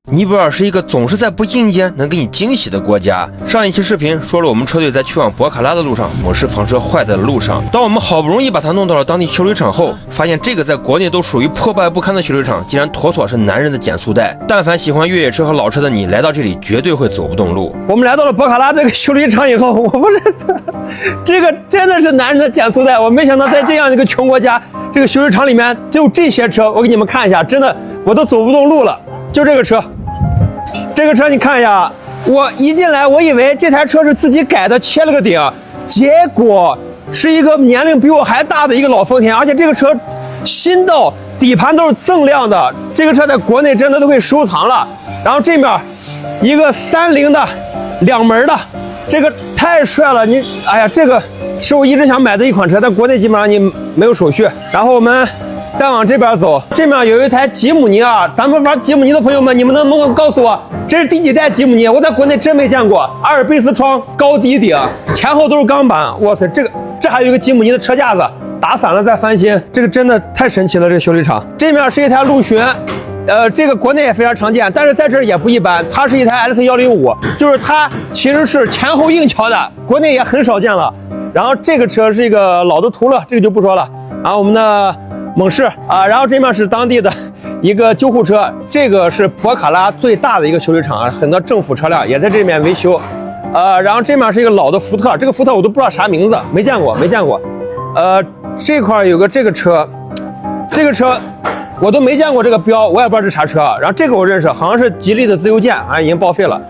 尼泊尔是一个总是在不经意间能给你惊喜的国家。上一期视频说了，我们车队在去往博卡拉的路上，猛士房车坏在了路上。当我们好不容易把它弄到了当地修理厂后，发现这个在国内都属于破败不堪的修理厂，竟然妥妥是男人的减速带。但凡喜欢越野车和老车的你，来到这里绝对会走不动路。我们来到了博卡拉这个修理厂以后，我不是这个真的是男人的减速带。我没想到在这样一个穷国家，这个修理厂里面只有这些车。我给你们看一下，真的我都走不动路了。就这个车。这个车你看一下，我一进来，我以为这台车是自己改的，切了个顶，结果是一个年龄比我还大的一个老丰田，而且这个车新到底盘都是锃亮的，这个车在国内真的都可以收藏了。然后这面一个30的2门的，这个太帅了，哎呀，这个是我一直想买的一款车，在国内基本上你没有手续。然后我们再往这边走，这面有一台吉姆尼啊，咱们玩吉姆尼的朋友们，你们能不能告诉我这是第几代吉姆尼？我在国内真没见过，阿尔卑斯窗高低顶，前后都是钢板，哇塞，这还有一个吉姆尼的车架子，打散了再翻新，这个真的太神奇了。这个修理厂这面是一台陆巡，这个国内也非常常见，但是在这儿也不一般，它是一台 LC105，就是它其实是前后硬桥的，国内也很少见了。然后这个车是一个老的途乐，这个就不说了。然后我们的猛士啊，然后这面是当地的一个救护车，这个是博卡拉最大的一个修理厂啊，很多政府车辆也在这面维修。然后这面是一个老的福特，这个福特我都不知道啥名字，没见过。这块有个这个车我都没见过这个标，我也不知道是啥车。然后这个我认识，好像是吉利的自由舰啊，已经报废了。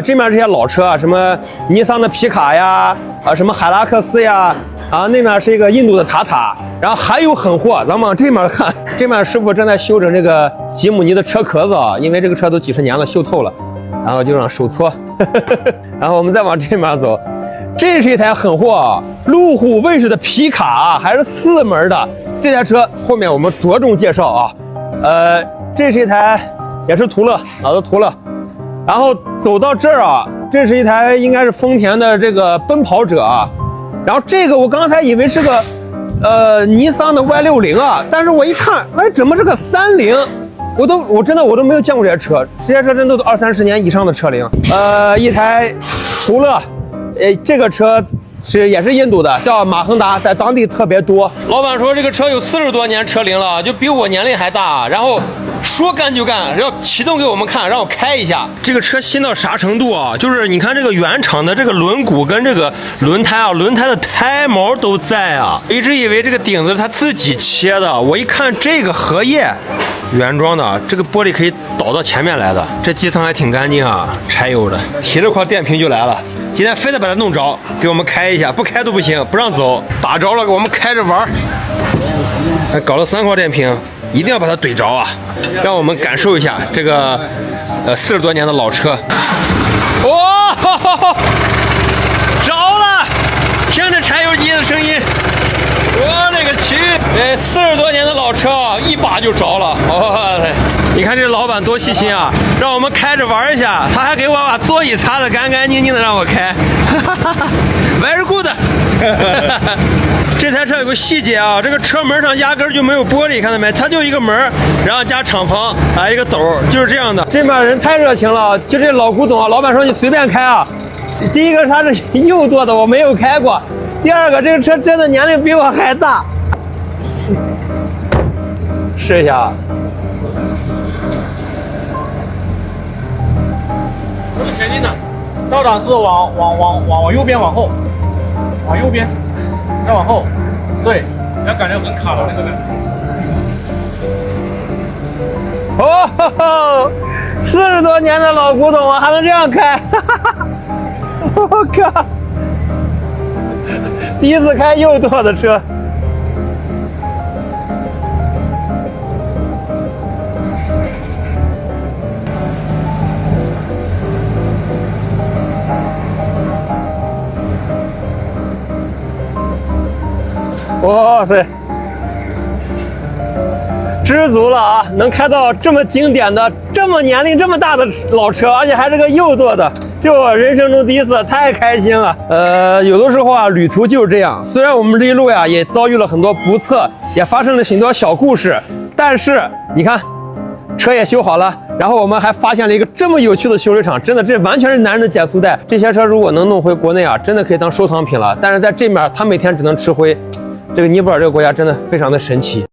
这面这些老车啊，什么尼桑的皮卡呀，什么海拉克斯呀。那面是一个印度的塔塔，然后还有狠货，咱们往这面看，这面师傅正在修整这个吉姆尼的车壳子啊，因为这个车都几十年了，锈透了，然后就让手搓。然后我们再往这面走，这是一台狠货，路虎卫士的皮卡，还是4门的。这台车后面我们着重介绍啊。这是一台也是途乐，老的途乐。然后走到这儿啊，这是一台应该是丰田的这个奔跑者啊。然后这个我刚才以为是个尼桑的 Y60啊，但是我一看，哎，怎么是个30？我真的没有见过这些车，这些车真的都20-30年以上的车龄。一台途乐，这个车也是印度的，叫马亨达，在当地特别多。老板说这个车有40多年车龄了，就比我年龄还大，然后说干就干，要启动给我们看，让我开一下。这个车新到啥程度啊？就是你看这个原厂的这个轮毂跟这个轮胎啊，轮胎的胎毛都在啊。一直以为这个顶子是他自己切的，我一看这个荷叶原装的，这个玻璃可以倒到前面来的。这基层还挺干净啊，柴油的，提着块电瓶就来了。今天非得把它弄着，给我们开一下，不开都不行，不让走。打着了，给我们开着玩。还搞了3块电瓶。一定要把它怼着啊！让我们感受一下这个40多年的老车。哇、哦，着了！听着柴油机的声音，我勒个去！40多年的老车一把就着了。你看这老板多细心啊，让我们开着玩一下，他还给我把座椅擦得干干净净的让我开。Very good。这台车有个细节啊，这个车门上压根就没有玻璃，看到没？它就一个门，然后加敞篷，一个斗，就是这样的。这面人太热情了，就这老古董啊，老板说你随便开啊。第一个它是右舵的，我没有开过；第二个这个车真的年龄比我还大。试一下。怎么前进呢？倒档是往右边，往后，往右边。再往后，对，要感觉很卡的那个感觉。哦，40多年的老古董啊，还能这样开？我靠！第一次开右舵的车。哇塞，知足了啊！能开到这么经典的、这么年龄这么大的老车，而且还是个右舵的，这我人生中第一次，太开心了。有的时候啊，旅途就是这样。虽然我们这一路呀也遭遇了很多不测，也发生了许多小故事，但是你看，车也修好了，然后我们还发现了一个这么有趣的修理厂，真的这完全是男人的减速带。这些车如果能弄回国内啊，真的可以当收藏品了。但是在这面，它每天只能吃灰。这个尼泊尔这个国家真的非常的神奇。